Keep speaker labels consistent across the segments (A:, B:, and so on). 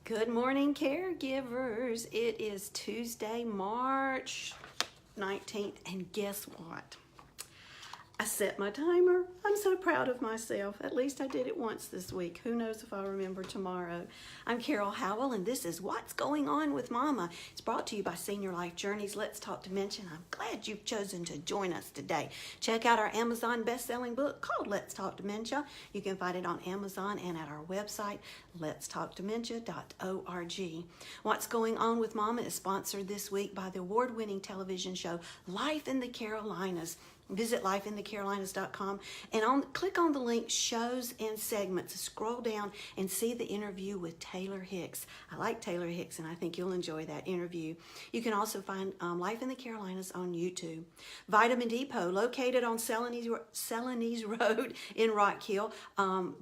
A: Good morning, caregivers. It is Tuesday, March 19th, and guess what? I set my timer. I'm so proud of myself. At least I did it once this week. Who knows if I'll remember tomorrow. I'm Carol Howell, and this is What's Going On With Mama. It's brought to you by Senior Life Journeys. Let's Talk Dementia. I'm glad you've chosen to join us today. Check out our Amazon best-selling book called Let's Talk Dementia. You can find it on Amazon and at our website, letstalkdementia.org. What's Going On With Mama is sponsored this week by the award-winning television show Life in the Carolinas. Visit lifeinthecarolinas.com and click on the link Shows and Segments. Scroll down and see the interview with Taylor Hicks. I like Taylor Hicks, and I think you'll enjoy that interview. You can also find Life in the Carolinas on YouTube. Vitamin Depot, located on Celanese Road in Rock Hill,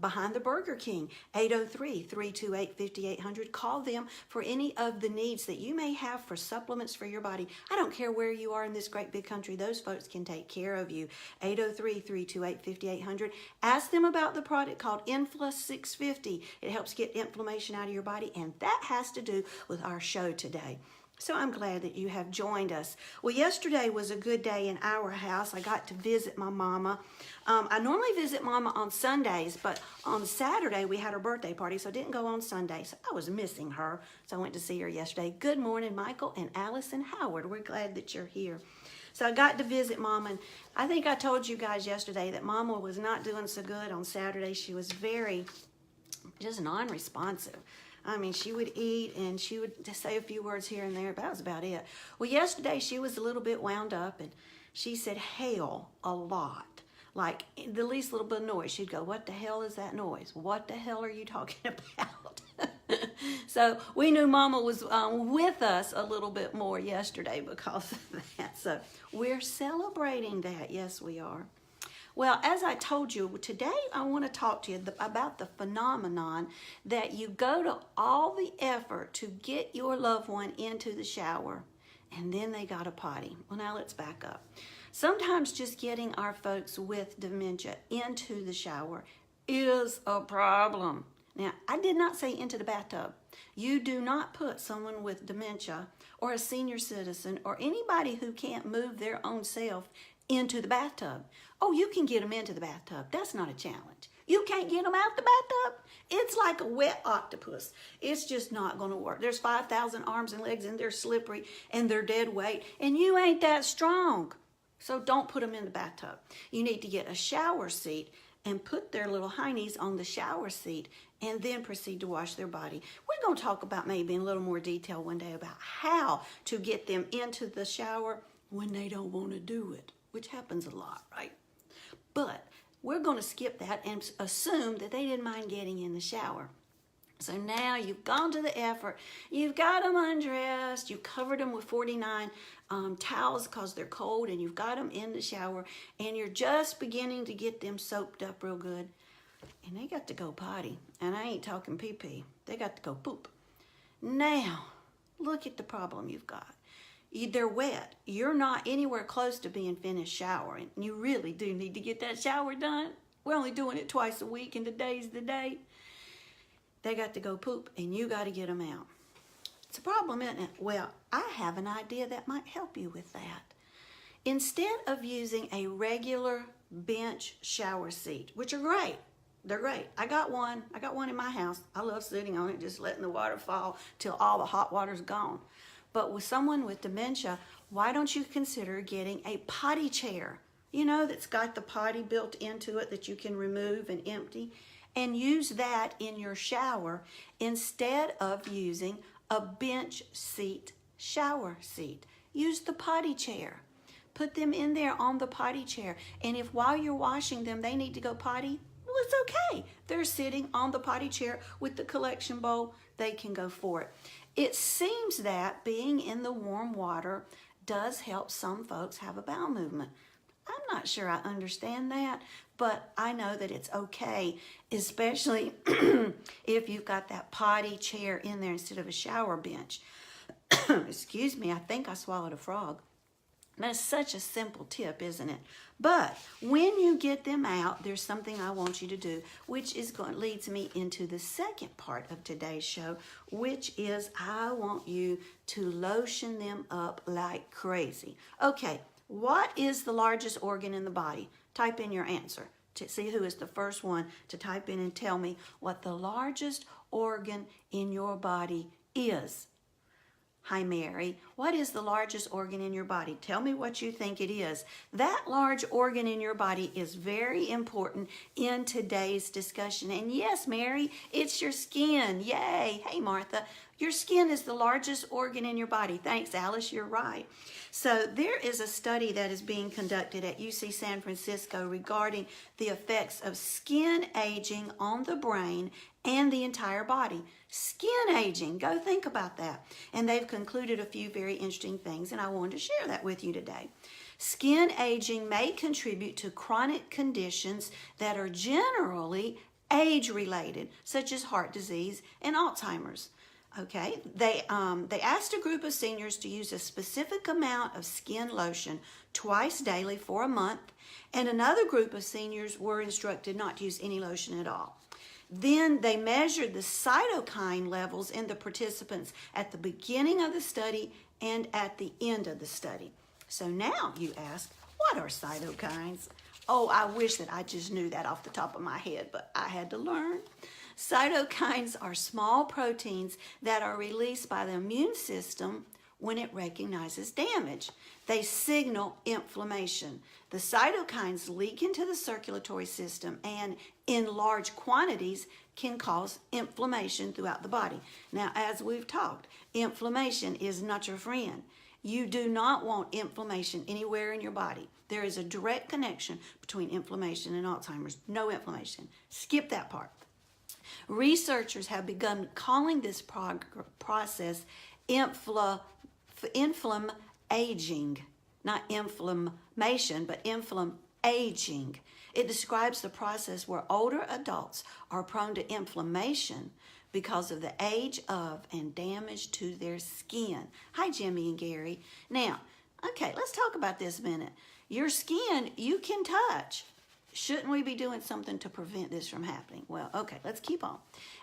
A: behind the Burger King, 803-328-5800. Call them for any of the needs that you may have for supplements for your body. I don't care where you are in this great big country, those folks can take care of you. 803-328-5800. Ask them about the product called Infla 650. It helps get inflammation out of your body, and that has to do with our show today. So I'm glad that you have joined us. Well, yesterday was a good day in our house. I got to visit my mama. I normally visit mama on Sundays, but on Saturday we had her birthday party, so I didn't go on Sunday. So I was missing her, so I went to see her yesterday. Good morning, Michael and Allison Howard. We're glad that you're here. So I got to visit Mama, and I think I told you guys yesterday that Mama was not doing so good on Saturday. She was very just non-responsive. I mean, she would eat and she would just say a few words here and there, but that was about it. Well, yesterday she was a little bit wound up, and she said hell a lot. Like the least little bit of noise, she'd go, "What the hell is that noise? What the hell are you talking about?" So we knew Mama was with us a little bit more yesterday because of that. So we're celebrating that. Yes, we are. Well, as I told you, today I want to talk to you about the phenomenon that you go to all the effort to get your loved one into the shower, and then they got a potty. Well, now let's back up. Sometimes just getting our folks with dementia into the shower is a problem. Now, I did not say into the bathtub. You do not put someone with dementia or a senior citizen or anybody who can't move their own self into the bathtub. Oh, you can get them into the bathtub. That's not a challenge. You can't get them out the bathtub. It's like a wet octopus. It's just not going to work. There's 5,000 arms and legs, and they're slippery, and they're dead weight, and you ain't that strong. So don't put them in the bathtub. You need to get a shower seat and put their little heinies on the shower seat and then proceed to wash their body. We're going to talk about maybe in a little more detail one day about how to get them into the shower when they don't want to do it, which happens a lot, right? But we're going to skip that and assume that they didn't mind getting in the shower. So now you've gone to the effort, you've got them undressed, you covered them with 49 towels because they're cold, and you've got them in the shower, and you're just beginning to get them soaped up real good, and they got to go potty. And I ain't talking pee-pee. They got to go poop. Now, look at the problem you've got. They're wet. You're not anywhere close to being finished showering. You really do need to get that shower done. We're only doing it twice a week, and today's the day. They got to go poop, and you got to get them out. It's a problem, isn't it? Well, I have an idea that might help you with that. Instead of using a regular bench shower seat, which are great, they're great. I got one in my house. I love sitting on it, just letting the water fall till all the hot water's gone. But with someone with dementia, why don't you consider getting a potty chair? You know, that's got the potty built into it that you can remove and empty, and use that in your shower instead of using a bench seat shower seat. Use the potty chair. Put them in there on the potty chair. And if while you're washing them, they need to go potty, well, it's okay. They're sitting on the potty chair with the collection bowl. They can go for it. It seems that being in the warm water does help some folks have a bowel movement. I'm not sure I understand that, but I know that it's okay, especially if you've got that potty chair in there instead of a shower bench. Excuse me, I think I swallowed a frog. That's such a simple tip, isn't it? But when you get them out, there's something I want you to do, which leads me into the second part of today's show, which is I want you to lotion them up like crazy. Okay, what is the largest organ in the body? Type in your answer to see who is the first one to type in and tell me what the largest organ in your body is. Hi, Mary. What is the largest organ in your body? Tell me what you think it is. That large organ in your body is very important in today's discussion. And yes, Mary, it's your skin. Yay. Hey, Martha. Your skin is the largest organ in your body. Thanks, Alice. You're right. So there is a study that is being conducted at UC San Francisco regarding the effects of skin aging on the brain and the entire body. Skin aging, go think about that. And they've concluded a few very interesting things, and I wanted to share that with you today. Skin aging may contribute to chronic conditions that are generally age-related, such as heart disease and Alzheimer's. Okay, they asked a group of seniors to use a specific amount of skin lotion twice daily for a month, and another group of seniors were instructed not to use any lotion at all. Then they measured the cytokine levels in the participants at the beginning of the study and at the end of the study. So now you ask, what are cytokines? Oh, I wish that I just knew that off the top of my head, but I had to learn. Cytokines are small proteins that are released by the immune system when it recognizes damage. They signal inflammation. The cytokines leak into the circulatory system and in large quantities can cause inflammation throughout the body. Now, as we've talked, inflammation is not your friend. You do not want inflammation anywhere in your body. There is a direct connection between inflammation and Alzheimer's. No inflammation. Skip that part. Researchers have begun calling this process aging, not inflammation, but aging. It describes the process where older adults are prone to inflammation because of the age of and damage to their skin. Hi, Jimmy and Gary. Now, okay, let's talk about this a minute. Your skin, you can touch. Shouldn't we be doing something to prevent this from happening? Well, okay, let's keep on.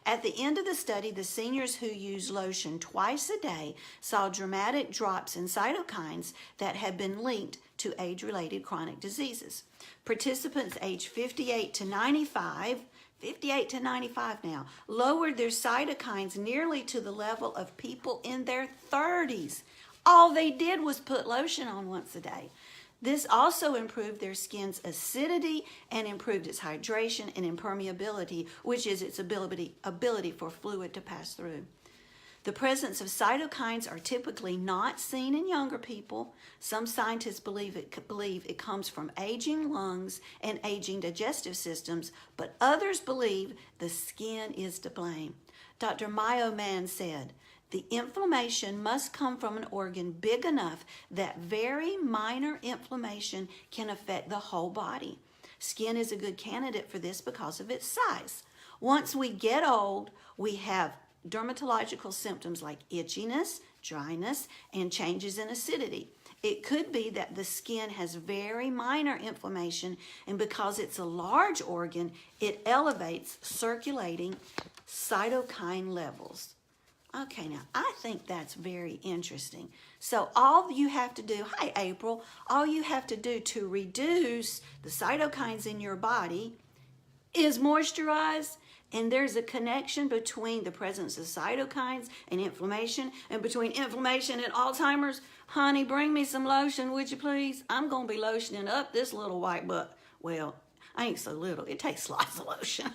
A: At the end of the study, the seniors who used lotion twice a day saw dramatic drops in cytokines that had been linked to age-related chronic diseases. Participants aged 58 to 95 now, lowered their cytokines nearly to the level of people in their 30s. All they did was put lotion on once a day. This also improved their skin's acidity and improved its hydration and impermeability, which is its ability for fluid to pass through. The presence of cytokines are typically not seen in younger people. Some scientists believe it comes from aging lungs and aging digestive systems, but others believe the skin is to blame. Dr. Mayo Mann said, "The inflammation must come from an organ big enough that very minor inflammation can affect the whole body. Skin is a good candidate for this because of its size. Once we get old, we have dermatological symptoms like itchiness, dryness, and changes in acidity. It could be that the skin has very minor inflammation, and because it's a large organ, it elevates circulating cytokine levels." Okay, now, I think that's very interesting. So all you have to do, hi April, all you have to do to reduce the cytokines in your body is moisturize. And there's a connection between the presence of cytokines and inflammation, and between inflammation and Alzheimer's. Honey, bring me some lotion, would you please? I'm going to be lotioning up this little white butt. Well, I ain't so little. It takes lots of lotion.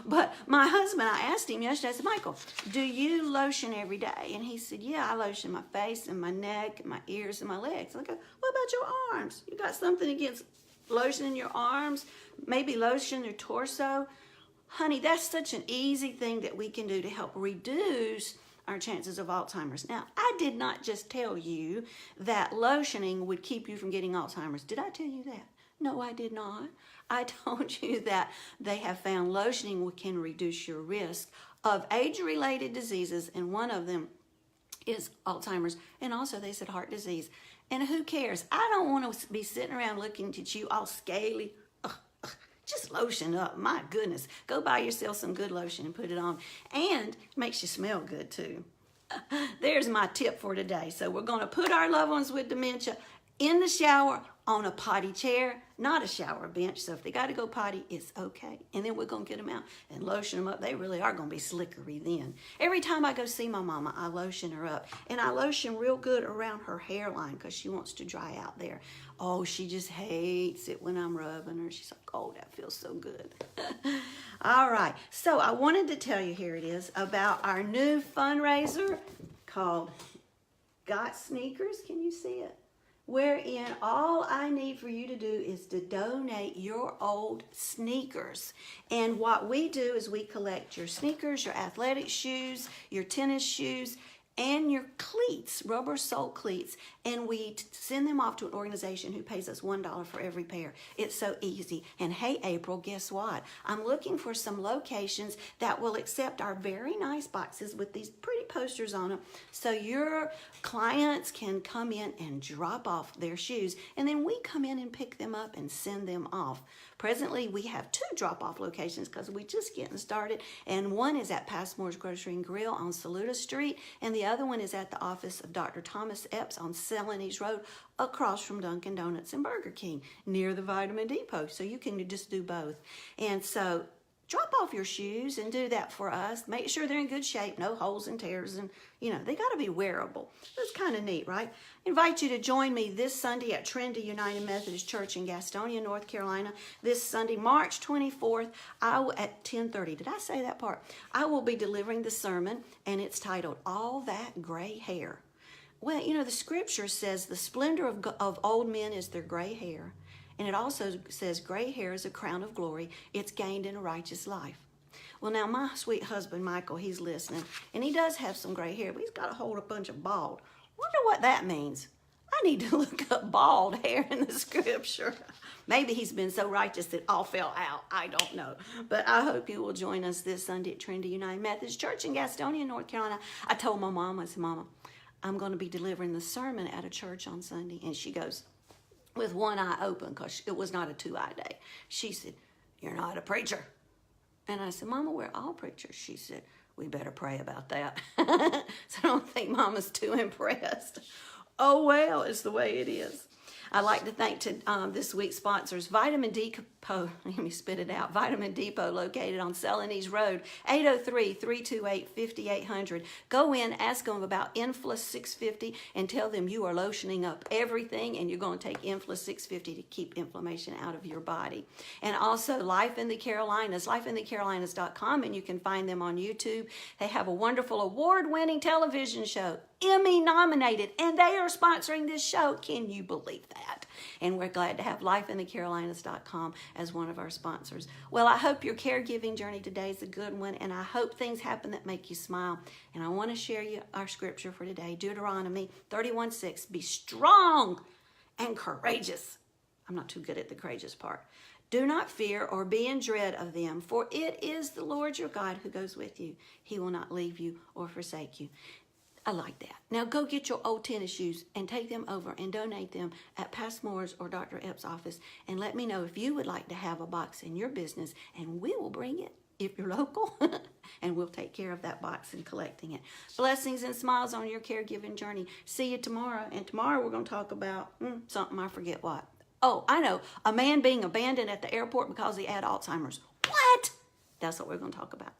A: But my husband, I asked him yesterday, I said, "Michael, do you lotion every day?" And he said, "Yeah, I lotion my face and my neck and my ears and my legs." I go, "What about your arms? You got something against lotioning your arms? Maybe lotion your torso?" Honey, that's such an easy thing that we can do to help reduce our chances of Alzheimer's. Now, I did not just tell you that lotioning would keep you from getting Alzheimer's. Did I tell you that? No, I did not. I told you that they have found lotioning can reduce your risk of age-related diseases, and one of them is Alzheimer's, and also they said heart disease. And who cares? I don't want to be sitting around looking at you all scaly. Just lotion up. My goodness. Go buy yourself some good lotion and put it on. And it makes you smell good too. There's my tip for today. So we're going to put our loved ones with dementia in the shower on a potty chair, not a shower bench. So if they got to go potty, it's okay. And then we're going to get them out and lotion them up. They really are going to be slickery then. Every time I go see my mama, I lotion her up. And I lotion real good around her hairline because she wants to dry out there. Oh, she just hates it when I'm rubbing her. She's like, oh, that feels so good. All right. So I wanted to tell you, here it is, about our new fundraiser called Got Sneakers. Can you see it? Wherein all I need for you to do is to donate your old sneakers. And what we do is we collect your sneakers, your athletic shoes, your tennis shoes, and your cleats, rubber sole cleats, and we send them off to an organization who pays us $1 for every pair. It's so easy. And hey, April, guess what? I'm looking for some locations that will accept our very nice boxes with these pretty posters on them, so your clients can come in and drop off their shoes, and then we come in and pick them up and send them off. Presently, we have 2 drop-off locations because we're just getting started, and one is at Passmore's Grocery and Grill on Saluda Street, and the other one is at the office of Dr. Thomas Epps on Celanese Road, across from Dunkin' Donuts and Burger King, near the Vitamin Depot. So you can just do both. And so drop off your shoes and do that for us. Make sure they're in good shape, no holes and tears, and they got to be wearable. That's kind of neat, right? I invite you to join me this Sunday at Trinity United Methodist Church in Gastonia, North Carolina. This Sunday, March 24th, at 10:30. Did I say that part? I will be delivering the sermon, and it's titled, All That Gray Hair. Well, the scripture says the splendor of old men is their gray hair. And it also says gray hair is a crown of glory. It's gained in a righteous life. Well, now, my sweet husband, Michael, he's listening. And he does have some gray hair, but he's got a whole bunch of bald. Wonder what that means. I need to look up bald hair in the scripture. Maybe he's been so righteous that all fell out. I don't know. But I hope you will join us this Sunday at Trinity United Methodist Church in Gastonia, North Carolina. I told my mom, I said, Mama, I'm going to be delivering the sermon at a church on Sunday. And she goes, with one eye open, because it was not a 2-eye day. She said, you're not a preacher. And I said, Mama, we're all preachers. She said, we better pray about that. So I don't think Mama's too impressed. Oh, well, it's the way it is. I'd like to thank this week's sponsors, Vitamin Depot. Let me spit it out. Vitamin Depot, located on Celanese Road, 803-328-5800. Go in, ask them about Infla 650, and tell them you are lotioning up everything, and you're going to take Infla 650 to keep inflammation out of your body. And also, Life in the Carolinas, lifeinthecarolinas.com, and you can find them on YouTube. They have a wonderful award-winning television show, Emmy nominated, and they are sponsoring this show. Can you believe that? And we're glad to have lifeinthecarolinas.com as one of our sponsors. Well, I hope your caregiving journey today is a good one, and I hope things happen that make you smile. And I want to share you our scripture for today, Deuteronomy 31:6. Be strong and courageous. I'm not too good at the courageous part. Do not fear or be in dread of them, for it is the Lord your God who goes with you. He will not leave you or forsake you. I like that. Now go get your old tennis shoes and take them over and donate them at Passmore's or Dr. Epps' office, and let me know if you would like to have a box in your business, and we will bring it if you're local, and we'll take care of that box and collecting it. Blessings and smiles on your caregiving journey. See you tomorrow, and tomorrow we're going to talk about something, I forget what. Oh, I know, a man being abandoned at the airport because he had Alzheimer's. What? That's what we're going to talk about.